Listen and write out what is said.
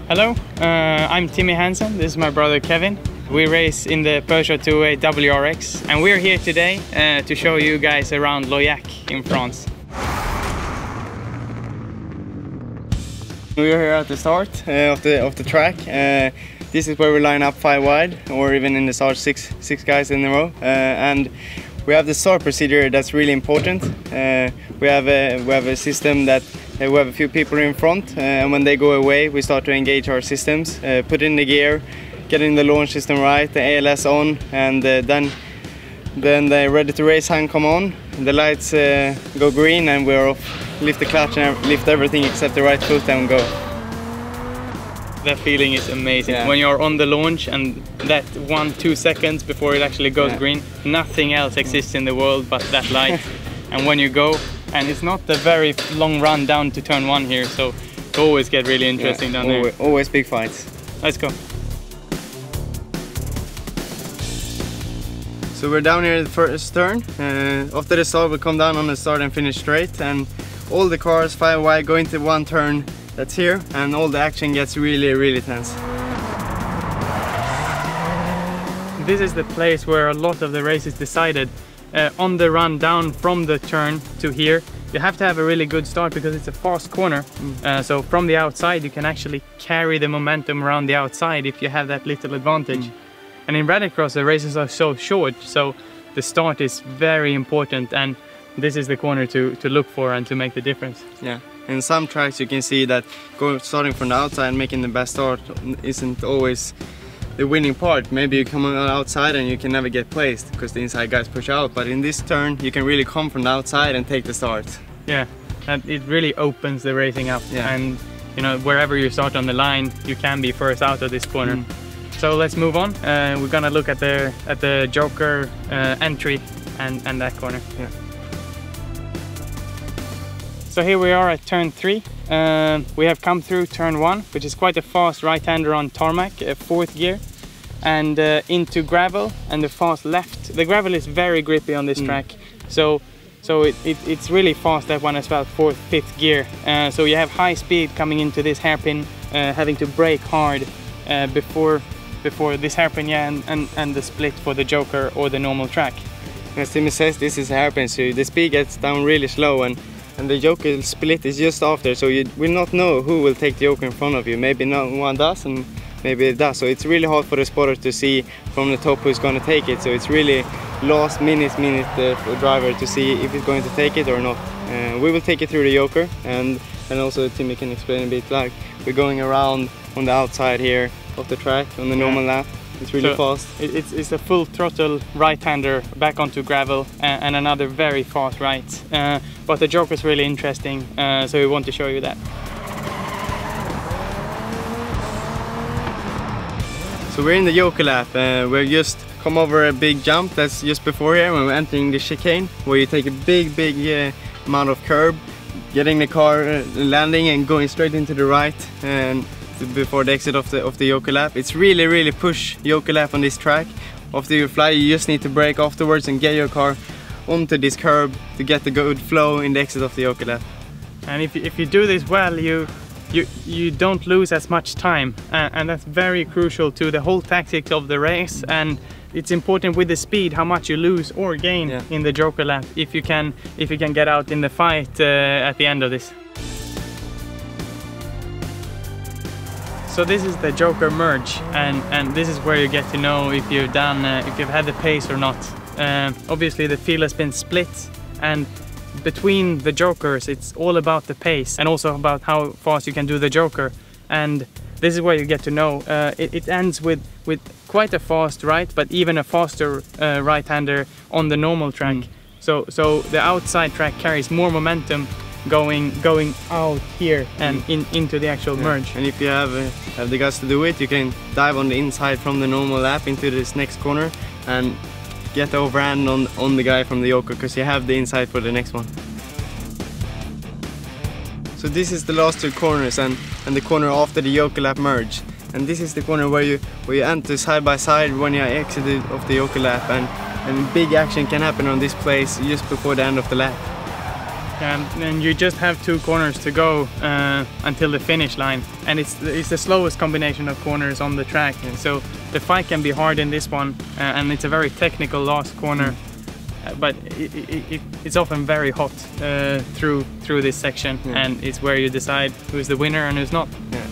Hello, I'm Timmy Hansen. This is my brother Kevin. We race in the Peugeot 208 WRX, and we're here today to show you guys around Lohéac in France. We're here at the start of the track. This is where we line up 5 wide, or even in the start six guys in a row. And we have the start procedure that's really important. We have a system that we have a few people in front, and when they go away, we start to engage our systems, put in the gear, getting the launch system right, the ALS on, and then the ready to race hand come on. The lights go green, and we're off. Lift the clutch and lift everything except the right foot and go. That feeling is amazing. Yeah. When you're on the launch and that 1-2 seconds before it actually goes green, nothing else exists in the world but that light. And when you go, and it's not a very long run down to turn 1 here, so it always get really interesting down there. Always big fights. Let's go. So we're down here at the first turn. After the start, we come down on the start and finish straight, and all the cars 5 wide go into one turn that's here, and all the action gets really tense. This is the place where a lot of the race is decided. On the run down from the turn to here, you have to have a really good start because it's a fast corner. So from the outside you can actually carry the momentum around the outside if you have that little advantage. And in rallycross the races are so short, so the start is very important, and this is the corner to look for and to make the difference. Yeah, in some tracks you can see that starting from the outside and making the best start isn't always the winning part. Maybe you come on the outside and you can never get placed because the inside guys push out, but in this turn you can really come from the outside and take the start. Yeah, and it really opens the racing up. Yeah. And you know, wherever you start on the line you can be first out of this corner. So let's move on. We're gonna look at the Joker entry and that corner. Yeah. So here we are at turn 3. We have come through turn 1, which is quite a fast right-hander on tarmac, 4th gear, and into gravel and the fast left. The gravel is very grippy on this track, so it's really fast, that one as well, 4th, 5th gear. So you have high speed coming into this hairpin, having to brake hard before this hairpin, and the split for the Joker or the normal track. As Timmy says, this is a hairpin, so the speed gets down really slow, and the Joker split is just after, so you will not know who will take the Joker in front of you. Maybe no one does, and maybe it does. So it's really hard for the spotter to see from the top who's going to take it. So it's really last minute for driver to see if he's going to take it or not. We will take it through the Joker, and also Timmy can explain a bit, like we're going around on the outside here of the track on the normal lap. It's really fast. It's a full throttle right-hander back onto gravel, and another very fast right. But the Joker is really interesting, so we want to show you that. So we're in the Joker lap. We've just come over a big jump that's just before here when we're entering the chicane, where you take a big amount of curb, getting the car landing and going straight into the right, and before the exit of the Joker lap. It's really push Joker lap on this track. After you fly, you just need to brake afterwards and get your car onto this curb to get the good flow in the exit of the Joker lap. And if you do this well, you don't lose as much time, and that's very crucial to the whole tactics of the race. And it's important with the speed how much you lose or gain in the Joker lap if you can get out in the fight at the end of this. So this is the Joker merge, and this is where you get to know if you've had the pace or not. Obviously the field has been split, and between the Jokers it's all about the pace and also about how fast you can do the Joker. And this is where you get to know. It ends with quite a fast right, but even a faster right-hander on the normal track. So the outside track carries more momentum going out here and into the actual merge. And if you have the guts to do it, you can dive on the inside from the normal lap into this next corner and get the overhand on the guy from the Joker, because you have the inside for the next one. So this is the last 2 corners and the corner after the Joker lap merge. And this is the corner where you enter side by side when you exit of the Joker lap, and big action can happen on this place just before the end of the lap. and you just have 2 corners to go until the finish line, and it's the slowest combination of corners on the track, and so the fight can be hard in this one, and it's a very technical last corner. But it's often very hot through this section, and it's where you decide who's the winner and who's not. Yeah.